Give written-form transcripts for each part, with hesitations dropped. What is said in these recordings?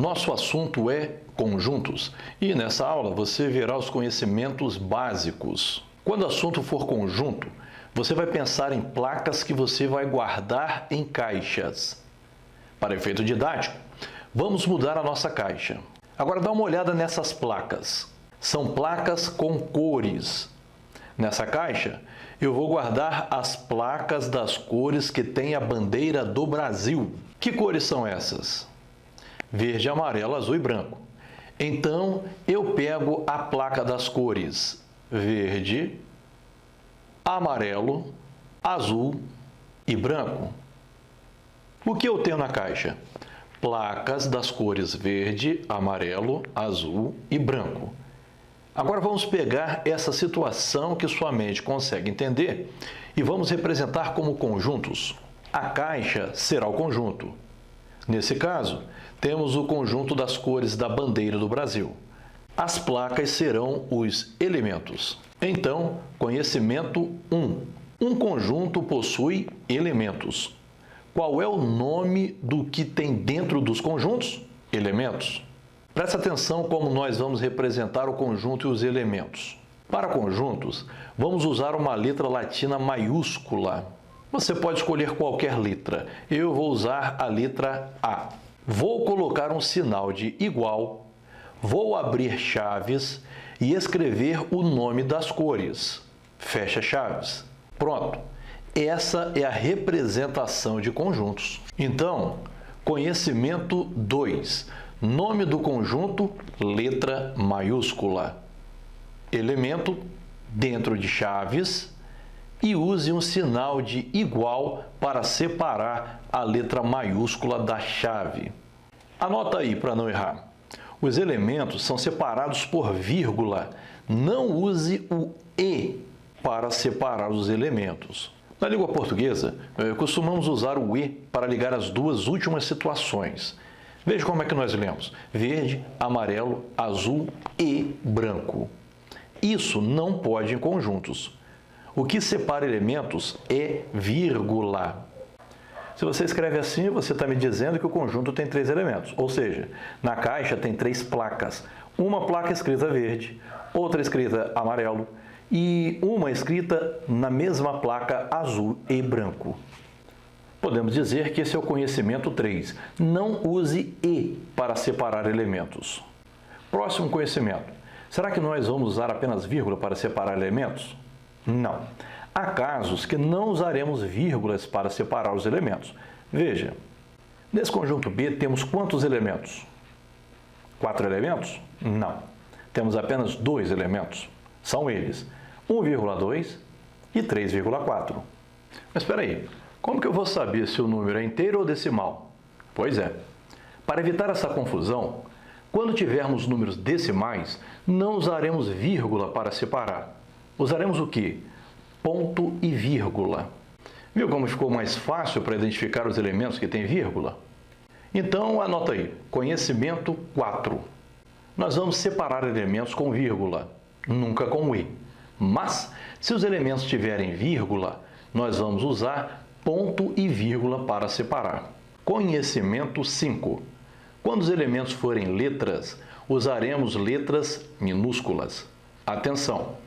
Nosso assunto é conjuntos e nessa aula você verá os conhecimentos básicos. Quando o assunto for conjunto, você vai pensar em placas que você vai guardar em caixas. Para efeito didático, vamos mudar a nossa caixa. Agora dá uma olhada nessas placas. São placas com cores. Nessa caixa, eu vou guardar as placas das cores que tem a bandeira do Brasil. Que cores são essas? Verde, amarelo, azul e branco. Então, eu pego a placa das cores verde, amarelo, azul e branco. O que eu tenho na caixa? Placas das cores verde, amarelo, azul e branco. Agora vamos pegar essa situação que sua mente consegue entender e vamos representar como conjuntos. A caixa será o conjunto. Nesse caso, temos o conjunto das cores da bandeira do Brasil. As placas serão os elementos. Então, conhecimento 1. Um conjunto possui elementos. Qual é o nome do que tem dentro dos conjuntos? Elementos. Preste atenção como nós vamos representar o conjunto e os elementos. Para conjuntos, vamos usar uma letra latina maiúscula. Você pode escolher qualquer letra. Eu vou usar a letra A. Vou colocar um sinal de igual, vou abrir chaves e escrever o nome das cores. Fecha chaves. Pronto. Essa é a representação de conjuntos. Então, conhecimento 2. Nome do conjunto, letra maiúscula. Elemento, dentro de chaves, e use um sinal de igual para separar a letra maiúscula da chave. Anota aí para não errar. Os elementos são separados por vírgula. Não use o E para separar os elementos. Na língua portuguesa, costumamos usar o E para ligar as duas últimas situações. Veja como é que nós lemos. Verde, amarelo, azul e branco. Isso não pode em conjuntos. O que separa elementos é vírgula. Se você escreve assim, você está me dizendo que o conjunto tem 3 elementos. Ou seja, na caixa tem 3 placas. Uma placa escrita verde, outra escrita amarelo e uma escrita na mesma placa azul e branco. Podemos dizer que esse é o conhecimento 3. Não use E para separar elementos. Próximo conhecimento. Será que nós vamos usar apenas vírgula para separar elementos? Não. Há casos que não usaremos vírgulas para separar os elementos. Veja, nesse conjunto B temos quantos elementos? 4 elementos? Não. Temos apenas 2 elementos. São eles 1,2 e 3,4. Mas espera aí, como que eu vou saber se o número é inteiro ou decimal? Pois é. Para evitar essa confusão, quando tivermos números decimais, não usaremos vírgula para separar. Usaremos o quê? Ponto e vírgula. Viu como ficou mais fácil para identificar os elementos que têm vírgula? Então, anota aí. Conhecimento 4. Nós vamos separar elementos com vírgula, nunca com E. Mas, se os elementos tiverem vírgula, nós vamos usar ponto e vírgula para separar. Conhecimento 5. Quando os elementos forem letras, usaremos letras minúsculas. Atenção!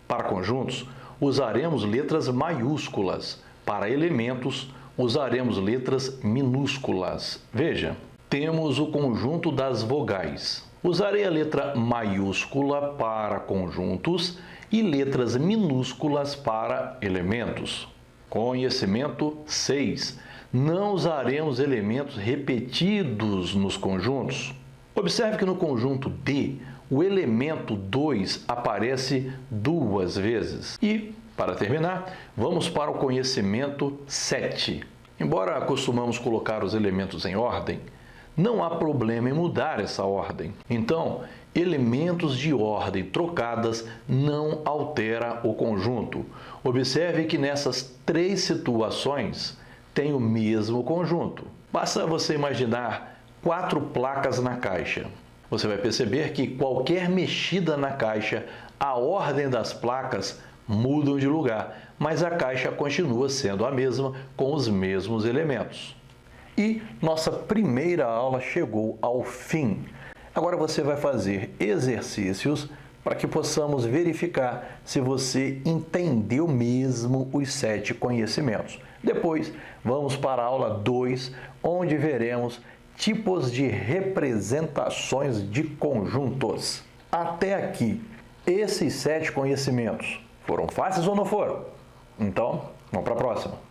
Para conjuntos, usaremos letras maiúsculas. Para elementos, usaremos letras minúsculas. Veja, temos o conjunto das vogais. Usarei a letra maiúscula para conjuntos e letras minúsculas para elementos. Conhecimento 6. Não usaremos elementos repetidos nos conjuntos. Observe que no conjunto D, o elemento 2 aparece 2 vezes. E, para terminar, vamos para o conhecimento 7. Embora costumamos colocar os elementos em ordem, não há problema em mudar essa ordem. Então, elementos de ordem trocadas não altera o conjunto. Observe que nessas 3 situações tem o mesmo conjunto. Basta você imaginar 4 placas na caixa. Você vai perceber que qualquer mexida na caixa, a ordem das placas mudam de lugar, mas a caixa continua sendo a mesma com os mesmos elementos. E nossa primeira aula chegou ao fim. Agora você vai fazer exercícios para que possamos verificar se você entendeu mesmo os 7 conhecimentos. Depois, vamos para a aula 2, onde veremos tipos de representações de conjuntos. Até aqui, esses 7 conhecimentos foram fáceis ou não foram? Então, vamos para a próxima.